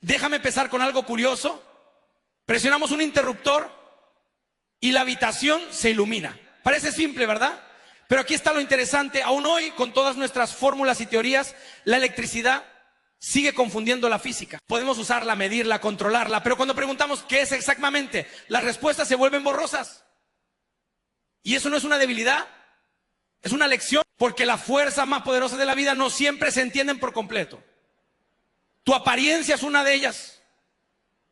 Déjame empezar con algo curioso. Presionamos un interruptor y la habitación se ilumina. Parece simple, ¿verdad? Pero aquí está lo interesante. Aún hoy, con todas nuestras fórmulas y teorías, la electricidad sigue confundiendo la física. Podemos usarla, medirla, controlarla, pero cuando preguntamos qué es exactamente, las respuestas se vuelven borrosas. Y eso no es una debilidad, es una lección, porque las fuerzas más poderosas de la vida no siempre se entienden por completo. Tu apariencia es una de ellas.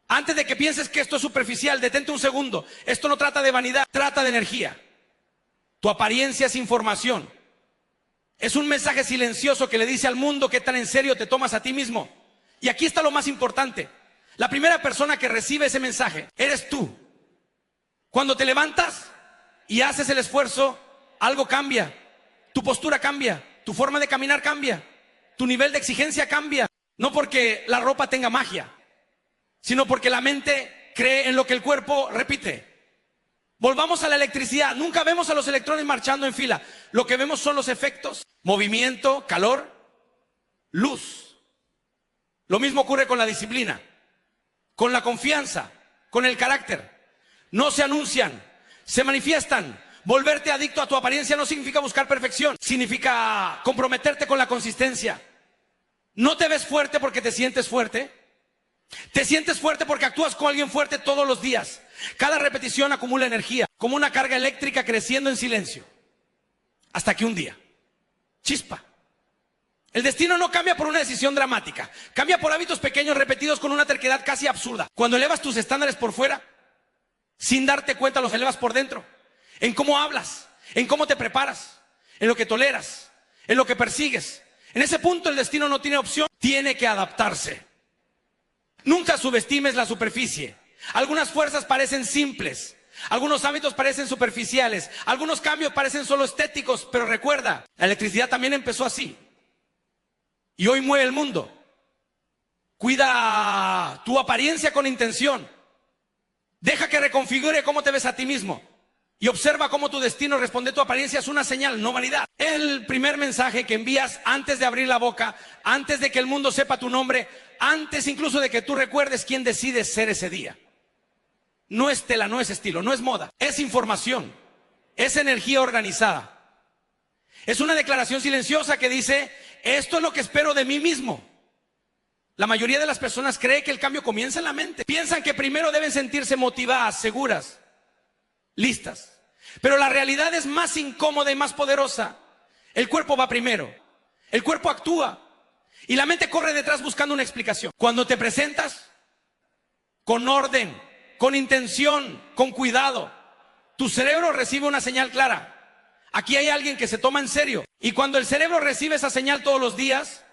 Antes de que pienses que esto es superficial, detente un segundo. Esto no trata de vanidad, trata de energía. Tu apariencia es información. Es un mensaje silencioso que le dice al mundo qué tan en serio te tomas a ti mismo. Y aquí está lo más importante. La primera persona que recibe ese mensaje eres tú. Cuando te levantas y haces el esfuerzo, algo cambia. Tu postura cambia, tu forma de caminar cambia, tu nivel de exigencia cambia. No porque la ropa tenga magia, sino porque la mente cree en lo que el cuerpo repite. Volvamos a la electricidad. Nunca vemos a los electrones marchando en fila. Lo que vemos son los efectos: movimiento, calor, luz. Lo mismo ocurre con la disciplina, con la confianza, con el carácter. No se anuncian, se manifiestan. Volverte adicto a tu apariencia no significa buscar perfección, significa comprometerte con la consistencia. No te ves fuerte porque te sientes fuerte. Te sientes fuerte porque actúas con alguien fuerte todos los días. Cada repetición acumula energía, como una carga eléctrica creciendo en silencio. Hasta que un día, chispa. El destino no cambia por una decisión dramática. Cambia por hábitos pequeños repetidos con una terquedad casi absurda. Cuando elevas tus estándares por fuera, sin darte cuenta los elevas por dentro. En cómo hablas, en cómo te preparas, en lo que toleras, en lo que persigues. En ese punto el destino no tiene opción, tiene que adaptarse. Nunca subestimes la superficie. Algunas fuerzas parecen simples, algunos hábitos parecen superficiales, algunos cambios parecen solo estéticos, pero recuerda, la electricidad también empezó así. Y hoy mueve el mundo. Cuida tu apariencia con intención. Deja que reconfigure cómo te ves a ti mismo. Y observa cómo tu destino responde a tu apariencia. Es una señal, no vanidad. El primer mensaje que envías antes de abrir la boca, antes de que el mundo sepa tu nombre, antes incluso de que tú recuerdes quién decides ser ese día. No es tela, no es estilo, no es moda. Es información, es energía organizada. Es una declaración silenciosa que dice: esto es lo que espero de mí mismo. La mayoría de las personas cree que el cambio comienza en la mente. Piensan que primero deben sentirse motivadas, seguras, listas. Pero la realidad es más incómoda y más poderosa. El cuerpo va primero. El cuerpo actúa. Y la mente corre detrás buscando una explicación. Cuando te presentas con orden, con intención, con cuidado, tu cerebro recibe una señal clara. Aquí hay alguien que se toma en serio. Y cuando el cerebro recibe esa señal todos los días,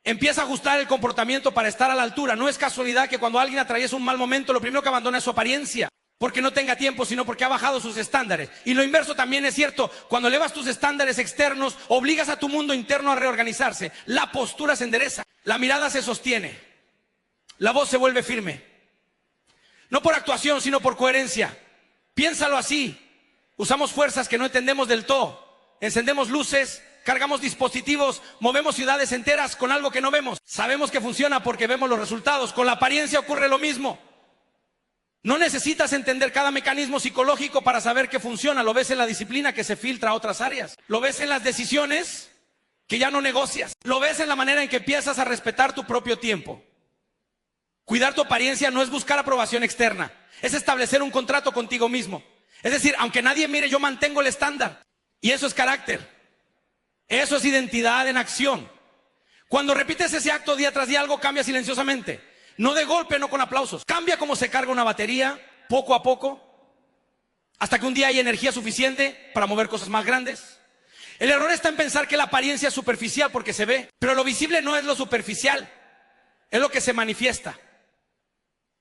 empieza a ajustar el comportamiento para estar a la altura. No es casualidad que cuando alguien atraviesa un mal momento, lo primero que abandona es su apariencia. Porque no tenga tiempo, sino porque ha bajado sus estándares. Y lo inverso también es cierto. Cuando elevas tus estándares externos, obligas a tu mundo interno a reorganizarse. La postura se endereza, la mirada se sostiene, la voz se vuelve firme. No por actuación, sino por coherencia. Piénsalo así. Usamos fuerzas que no entendemos del todo. Encendemos luces, cargamos dispositivos, movemos ciudades enteras con algo que no vemos. Sabemos que funciona porque vemos los resultados. Con la apariencia ocurre lo mismo. No necesitas entender cada mecanismo psicológico para saber que funciona. Lo ves en la disciplina que se filtra a otras áreas. Lo ves en las decisiones que ya no negocias. Lo ves en la manera en que empiezas a respetar tu propio tiempo. Cuidar tu apariencia no es buscar aprobación externa. Es establecer un contrato contigo mismo. Es decir, aunque nadie mire, yo mantengo el estándar. Y eso es carácter. Eso es identidad en acción. Cuando repites ese acto día tras día, algo cambia silenciosamente. No de golpe, no con aplausos. Cambia como se carga una batería, poco a poco, hasta que un día hay energía suficiente para mover cosas más grandes. El error está en pensar que la apariencia es superficial porque se ve, pero lo visible no es lo superficial, es lo que se manifiesta.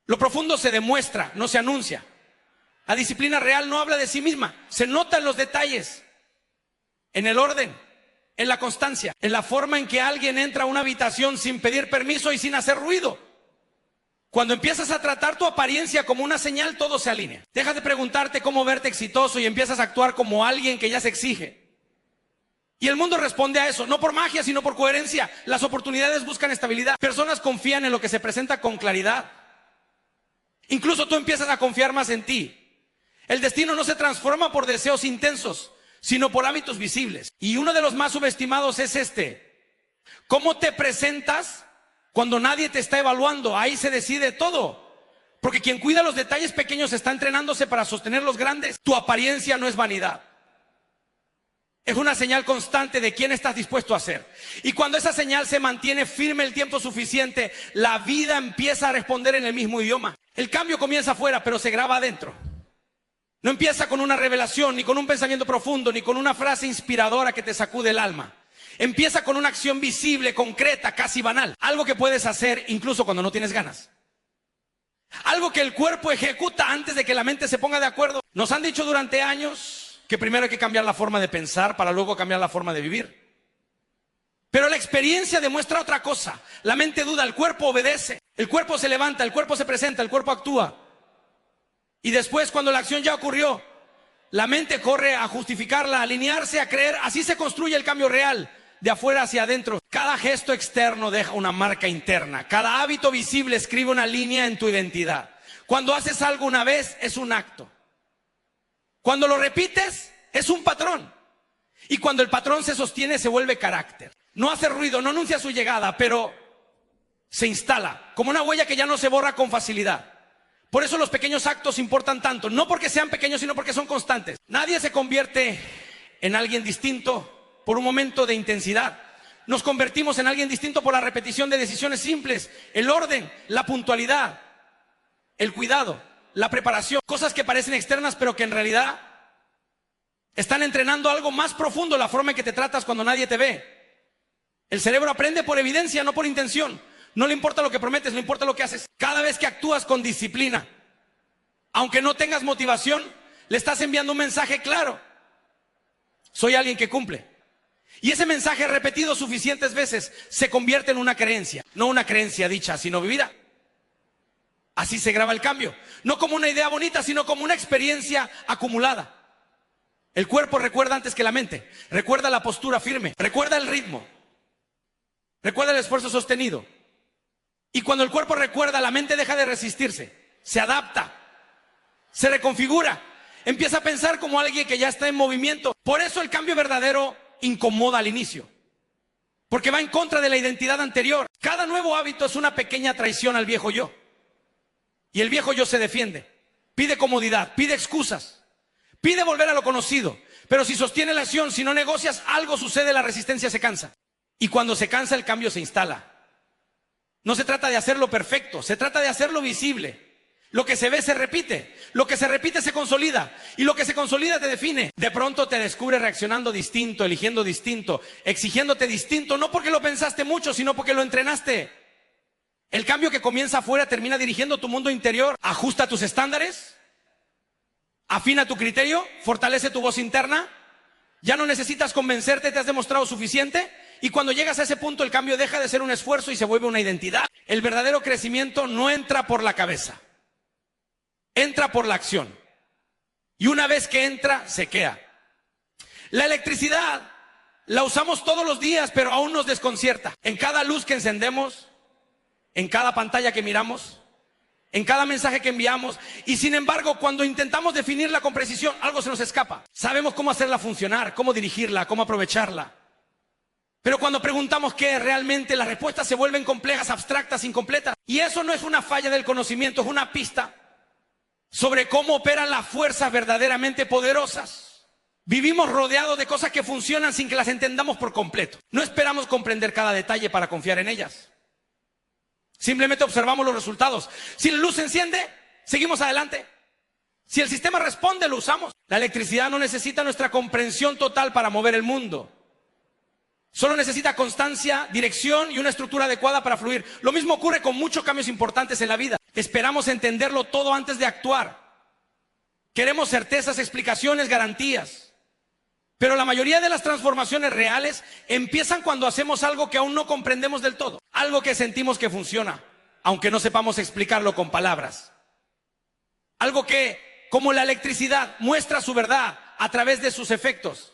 Lo profundo se demuestra, no se anuncia. La disciplina real no habla de sí misma, se nota en los detalles, en el orden, en la constancia, en la forma en que alguien entra a una habitación sin pedir permiso y sin hacer ruido. Cuando empiezas a tratar tu apariencia como una señal, todo se alinea. Dejas de preguntarte cómo verte exitoso y empiezas a actuar como alguien que ya se exige. Y el mundo responde a eso, no por magia, sino por coherencia. Las oportunidades buscan estabilidad. Personas confían en lo que se presenta con claridad. Incluso tú empiezas a confiar más en ti. El destino no se transforma por deseos intensos, sino por hábitos visibles. Y uno de los más subestimados es este. ¿Cómo te presentas cuando nadie te está evaluando? Ahí se decide todo. Porque quien cuida los detalles pequeños está entrenándose para sostener los grandes. Tu apariencia no es vanidad. Es una señal constante de quién estás dispuesto a ser. Y cuando esa señal se mantiene firme el tiempo suficiente, la vida empieza a responder en el mismo idioma. El cambio comienza afuera, pero se graba adentro. No empieza con una revelación, ni con un pensamiento profundo, ni con una frase inspiradora que te sacude el alma. Empieza con una acción visible, concreta, casi banal. Algo que puedes hacer incluso cuando no tienes ganas. Algo que el cuerpo ejecuta antes de que la mente se ponga de acuerdo. Nos han dicho durante años que primero hay que cambiar la forma de pensar para luego cambiar la forma de vivir. Pero la experiencia demuestra otra cosa. La mente duda, el cuerpo obedece. El cuerpo se levanta, el cuerpo se presenta, el cuerpo actúa. Y después, cuando la acción ya ocurrió, la mente corre a justificarla, a alinearse, a creer. Así se construye el cambio real, de afuera hacia adentro. Cada gesto externo deja una marca interna. Cada hábito visible escribe una línea en tu identidad. Cuando haces algo una vez, es un acto. Cuando lo repites, es un patrón. Y cuando el patrón se sostiene, se vuelve carácter. No hace ruido, no anuncia su llegada, pero se instala, como una huella que ya no se borra con facilidad. Por eso los pequeños actos importan tanto, no porque sean pequeños, sino porque son constantes. Nadie se convierte en alguien distinto por un momento de intensidad. Nos convertimos en alguien distinto por la repetición de decisiones simples, el orden, la puntualidad, el cuidado, la preparación. Cosas que parecen externas, pero que en realidad están entrenando algo más profundo, la forma en que te tratas cuando nadie te ve. El cerebro aprende por evidencia, no por intención. No le importa lo que prometes, le importa lo que haces. Cada vez que actúas con disciplina, aunque no tengas motivación, le estás enviando un mensaje claro. Soy alguien que cumple. Y ese mensaje repetido suficientes veces se convierte en una creencia. No una creencia dicha, sino vivida. Así se graba el cambio. No como una idea bonita, sino como una experiencia acumulada. El cuerpo recuerda antes que la mente. Recuerda la postura firme. Recuerda el ritmo. Recuerda el esfuerzo sostenido. Y cuando el cuerpo recuerda, la mente deja de resistirse, se adapta, se reconfigura, empieza a pensar como alguien que ya está en movimiento. Por eso el cambio verdadero incomoda al inicio, porque va en contra de la identidad anterior. Cada nuevo hábito es una pequeña traición al viejo yo. Y el viejo yo se defiende, pide comodidad, pide excusas, pide volver a lo conocido. Pero si sostiene la acción, si no negocias, algo sucede, la resistencia se cansa. Y cuando se cansa, el cambio se instala. No se trata de hacerlo perfecto, se trata de hacerlo visible. Lo que se ve se repite, lo que se repite se consolida, y lo que se consolida te define. De pronto te descubres reaccionando distinto, eligiendo distinto, exigiéndote distinto, no porque lo pensaste mucho, sino porque lo entrenaste. El cambio que comienza afuera termina dirigiendo tu mundo interior. Ajusta tus estándares, afina tu criterio, fortalece tu voz interna. Ya no necesitas convencerte, te has demostrado suficiente. Y cuando llegas a ese punto, el cambio deja de ser un esfuerzo y se vuelve una identidad. El verdadero crecimiento no entra por la cabeza, entra por la acción. Y una vez que entra, se queda. La electricidad la usamos todos los días, pero aún nos desconcierta. En cada luz que encendemos, en cada pantalla que miramos, en cada mensaje que enviamos. Y sin embargo, cuando intentamos definirla con precisión, algo se nos escapa. Sabemos cómo hacerla funcionar, cómo dirigirla, cómo aprovecharla. Pero cuando preguntamos qué es realmente, las respuestas se vuelven complejas, abstractas, incompletas. Y eso no es una falla del conocimiento, es una pista sobre cómo operan las fuerzas verdaderamente poderosas. Vivimos rodeados de cosas que funcionan sin que las entendamos por completo. No esperamos comprender cada detalle para confiar en ellas. Simplemente observamos los resultados. Si la luz se enciende, seguimos adelante. Si el sistema responde, lo usamos. La electricidad no necesita nuestra comprensión total para mover el mundo. Solo necesita constancia, dirección y una estructura adecuada para fluir. Lo mismo ocurre con muchos cambios importantes en la vida. Esperamos entenderlo todo antes de actuar. Queremos certezas, explicaciones, garantías. Pero la mayoría de las transformaciones reales empiezan cuando hacemos algo que aún no comprendemos del todo. Algo que sentimos que funciona, aunque no sepamos explicarlo con palabras. Algo que, como la electricidad, muestra su verdad a través de sus efectos.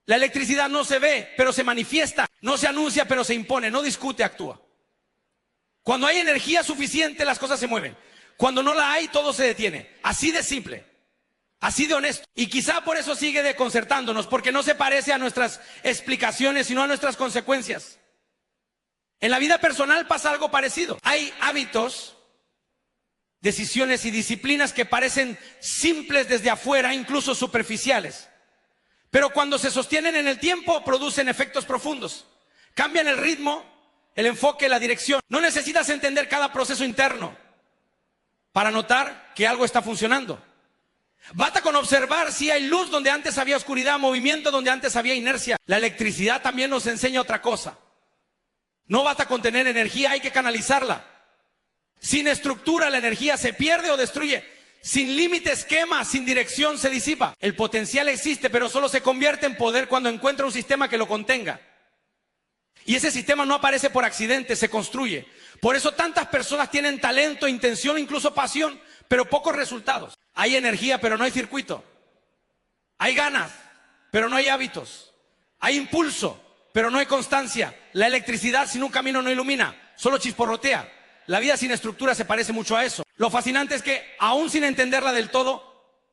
La electricidad no se ve, pero se manifiesta. No se anuncia, pero se impone. No discute, actúa. Cuando hay energía suficiente, las cosas se mueven. Cuando no la hay, todo se detiene. Así de simple. Así de honesto. Y quizá por eso sigue desconcertándonos, porque no se parece a nuestras explicaciones, sino a nuestras consecuencias. En la vida personal pasa algo parecido. Hay hábitos, decisiones y disciplinas que parecen simples desde afuera, incluso superficiales. Pero cuando se sostienen en el tiempo, producen efectos profundos. Cambian el ritmo, el enfoque, la dirección. No necesitas entender cada proceso interno para notar que algo está funcionando. Basta con observar si hay luz donde antes había oscuridad, movimiento donde antes había inercia. La electricidad también nos enseña otra cosa. No basta con tener energía, hay que canalizarla. Sin estructura la energía se pierde o destruye. Sin límites quema, sin dirección se disipa. El potencial existe, pero solo se convierte en poder cuando encuentra un sistema que lo contenga. Y ese sistema no aparece por accidente, se construye. Por eso tantas personas tienen talento, intención, incluso pasión, pero pocos resultados. Hay energía, pero no hay circuito. Hay ganas, pero no hay hábitos. Hay impulso, pero no hay constancia. La electricidad sin un camino no ilumina, solo chisporrotea. La vida sin estructura se parece mucho a eso. Lo fascinante es que, aún sin entenderla del todo,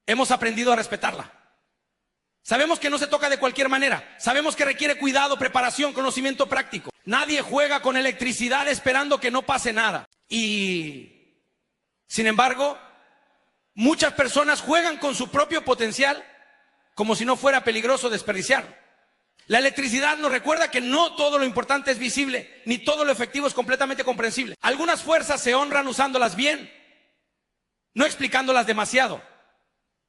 hemos aprendido a respetarla. Sabemos que no se toca de cualquier manera. Sabemos que requiere cuidado, preparación, conocimiento práctico. Nadie juega con electricidad esperando que no pase nada. Y, sin embargo, muchas personas juegan con su propio potencial como si no fuera peligroso desperdiciarlo. La electricidad nos recuerda que no todo lo importante es visible, ni todo lo efectivo es completamente comprensible. Algunas fuerzas se honran usándolas bien, no explicándolas demasiado.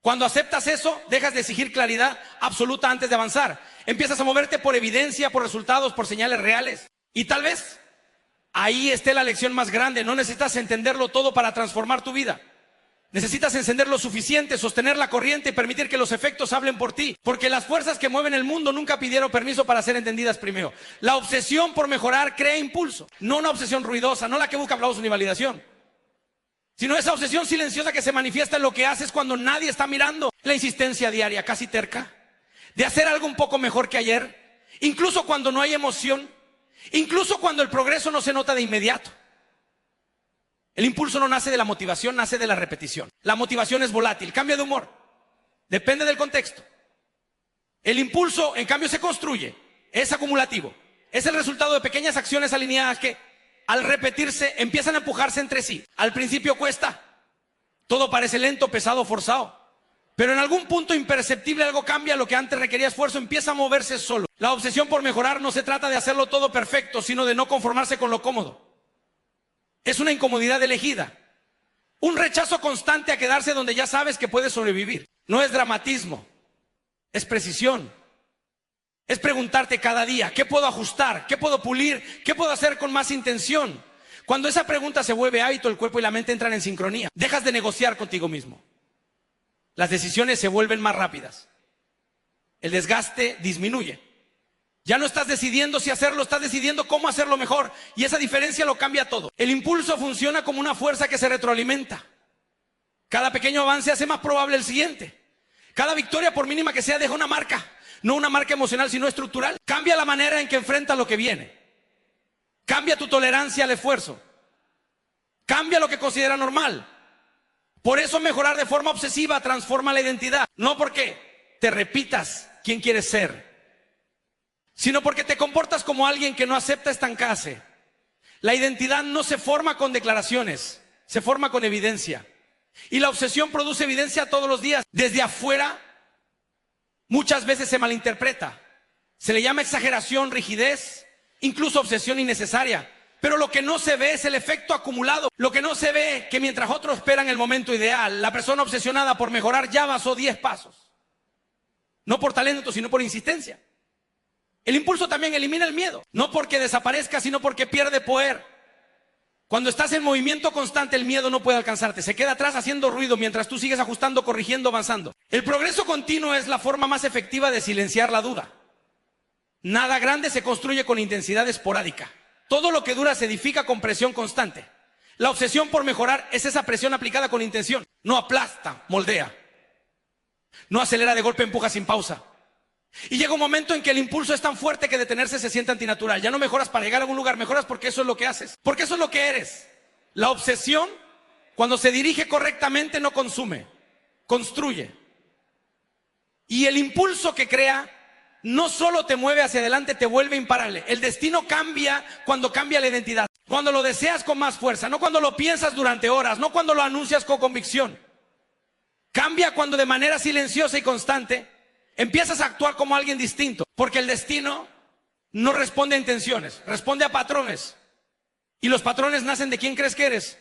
Cuando aceptas eso, dejas de exigir claridad absoluta antes de avanzar. Empiezas a moverte por evidencia, por resultados, por señales reales. Y tal vez ahí esté la lección más grande. No necesitas entenderlo todo para transformar tu vida. Necesitas encender lo suficiente, sostener la corriente y permitir que los efectos hablen por ti. Porque las fuerzas que mueven el mundo nunca pidieron permiso para ser entendidas primero. La obsesión por mejorar crea impulso. No una obsesión ruidosa, no la que busca aplausos ni validación. Sino esa obsesión silenciosa que se manifiesta en lo que haces cuando nadie está mirando. La insistencia diaria, casi terca, de hacer algo un poco mejor que ayer. Incluso cuando no hay emoción. Incluso cuando el progreso no se nota de inmediato. El impulso no nace de la motivación, nace de la repetición. La motivación es volátil, cambia de humor. Depende del contexto. El impulso, en cambio, se construye. Es acumulativo. Es el resultado de pequeñas acciones alineadas que, al repetirse, empiezan a empujarse entre sí. Al principio cuesta. Todo parece lento, pesado, forzado. Pero en algún punto imperceptible algo cambia. Lo que antes requería esfuerzo empieza a moverse solo. La obsesión por mejorar no se trata de hacerlo todo perfecto, sino de no conformarse con lo cómodo. Es una incomodidad elegida. Un rechazo constante a quedarse donde ya sabes que puedes sobrevivir. No es dramatismo, es precisión. Es preguntarte cada día, ¿qué puedo ajustar? ¿Qué puedo pulir? ¿Qué puedo hacer con más intención? Cuando esa pregunta se vuelve hábito, el cuerpo y la mente entran en sincronía. Dejas de negociar contigo mismo. Las decisiones se vuelven más rápidas. El desgaste disminuye. Ya no estás decidiendo si hacerlo, estás decidiendo cómo hacerlo mejor. Y esa diferencia lo cambia todo. El impulso funciona como una fuerza que se retroalimenta. Cada pequeño avance hace más probable el siguiente. Cada victoria, por mínima que sea, deja una marca. No una marca emocional, sino estructural. Cambia la manera en que enfrentas lo que viene. Cambia tu tolerancia al esfuerzo. Cambia lo que considera normal. Por eso mejorar de forma obsesiva transforma la identidad. No porque te repitas quién quieres ser, sino porque te comportas como alguien que no acepta estancarse. La identidad no se forma con declaraciones, se forma con evidencia. Y la obsesión produce evidencia todos los días. Desde afuera, muchas veces se malinterpreta. Se le llama exageración, rigidez, incluso obsesión innecesaria. Pero lo que no se ve es el efecto acumulado. Lo que no se ve, que mientras otros esperan el momento ideal, la persona obsesionada por mejorar ya avanzó 10 pasos. No por talento, sino por insistencia. El impulso también elimina el miedo. No porque desaparezca, sino porque pierde poder. Cuando estás en movimiento constante, el miedo no puede alcanzarte. Se queda atrás haciendo ruido mientras tú sigues ajustando, corrigiendo, avanzando. El progreso continuo es la forma más efectiva de silenciar la duda. Nada grande se construye con intensidad esporádica. Todo lo que dura se edifica con presión constante. La obsesión por mejorar es esa presión aplicada con intención. No aplasta, moldea. No acelera de golpe, empuja sin pausa. Y llega un momento en que el impulso es tan fuerte que detenerse se siente antinatural. Ya no mejoras para llegar a algún lugar, mejoras porque eso es lo que haces. Porque eso es lo que eres. La obsesión, cuando se dirige correctamente, no consume, construye. Y el impulso que crea no solo te mueve hacia adelante, te vuelve imparable. El destino cambia cuando cambia la identidad. Cuando lo deseas con más fuerza, no cuando lo piensas durante horas, no cuando lo anuncias con convicción. Cambia cuando de manera silenciosa y constante empiezas a actuar como alguien distinto. Porque el destino no responde a intenciones, responde a patrones. Y los patrones nacen de quién crees que eres.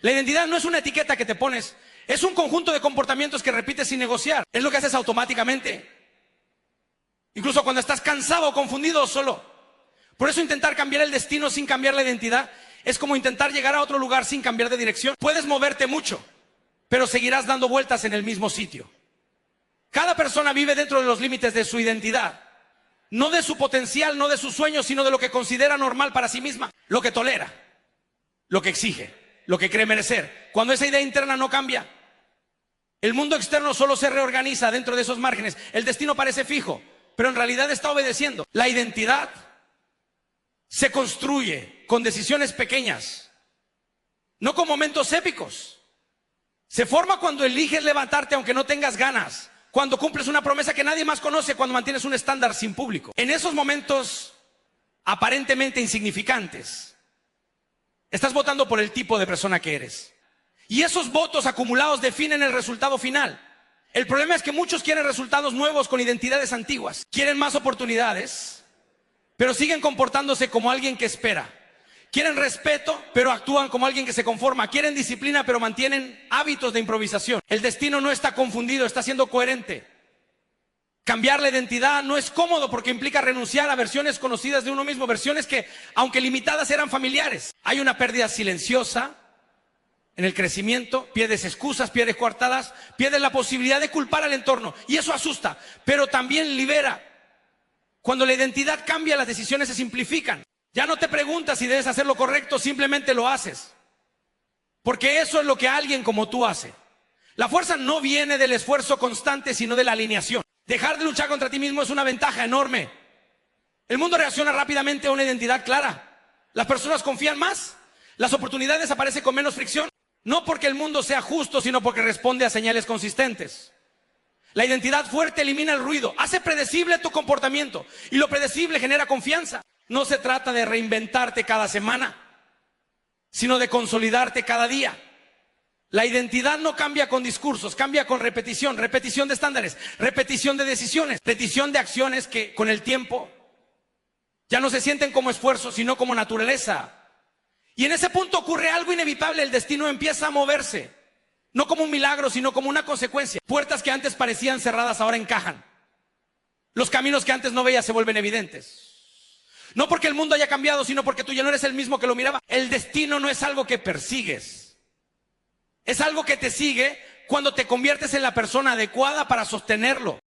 La identidad no es una etiqueta que te pones, es un conjunto de comportamientos que repites sin negociar. Es lo que haces automáticamente. Incluso cuando estás cansado o confundido o solo. Por eso intentar cambiar el destino sin cambiar la identidad es como intentar llegar a otro lugar sin cambiar de dirección. Puedes moverte mucho, pero seguirás dando vueltas en el mismo sitio. Cada persona vive dentro de los límites de su identidad. No de su potencial, no de sus sueños, sino de lo que considera normal para sí misma. Lo que tolera, lo que exige, lo que cree merecer. Cuando esa idea interna no cambia, el mundo externo solo se reorganiza dentro de esos márgenes. El destino parece fijo, pero en realidad está obedeciendo. La identidad se construye con decisiones pequeñas, no con momentos épicos. Se forma cuando eliges levantarte aunque no tengas ganas, cuando cumples una promesa que nadie más conoce, cuando mantienes un estándar sin público. En esos momentos aparentemente insignificantes, estás votando por el tipo de persona que eres. Y esos votos acumulados definen el resultado final. El problema es que muchos quieren resultados nuevos con identidades antiguas. Quieren más oportunidades, pero siguen comportándose como alguien que espera. Quieren respeto, pero actúan como alguien que se conforma. Quieren disciplina, pero mantienen hábitos de improvisación. El destino no está confundido, está siendo coherente. Cambiar la identidad no es cómodo porque implica renunciar a versiones conocidas de uno mismo, versiones que, aunque limitadas, eran familiares. Hay una pérdida silenciosa en el crecimiento, pierdes excusas, pierdes coartadas, pierdes la posibilidad de culpar al entorno. Y eso asusta, pero también libera. Cuando la identidad cambia, las decisiones se simplifican. Ya no te preguntas si debes hacer lo correcto, simplemente lo haces. Porque eso es lo que alguien como tú hace. La fuerza no viene del esfuerzo constante, sino de la alineación. Dejar de luchar contra ti mismo es una ventaja enorme. El mundo reacciona rápidamente a una identidad clara. Las personas confían más. Las oportunidades aparecen con menos fricción. No porque el mundo sea justo, sino porque responde a señales consistentes. La identidad fuerte elimina el ruido, hace predecible tu comportamiento. Y lo predecible genera confianza. No se trata de reinventarte cada semana, sino de consolidarte cada día. La identidad no cambia con discursos, cambia con repetición, repetición de estándares, repetición de decisiones, repetición de acciones que con el tiempo ya no se sienten como esfuerzo, sino como naturaleza. Y en ese punto ocurre algo inevitable, el destino empieza a moverse, no como un milagro, sino como una consecuencia. Puertas que antes parecían cerradas ahora encajan. Los caminos que antes no veías se vuelven evidentes. No porque el mundo haya cambiado, sino porque tú ya no eres el mismo que lo miraba. El destino no es algo que persigues. Es algo que te sigue cuando te conviertes en la persona adecuada para sostenerlo.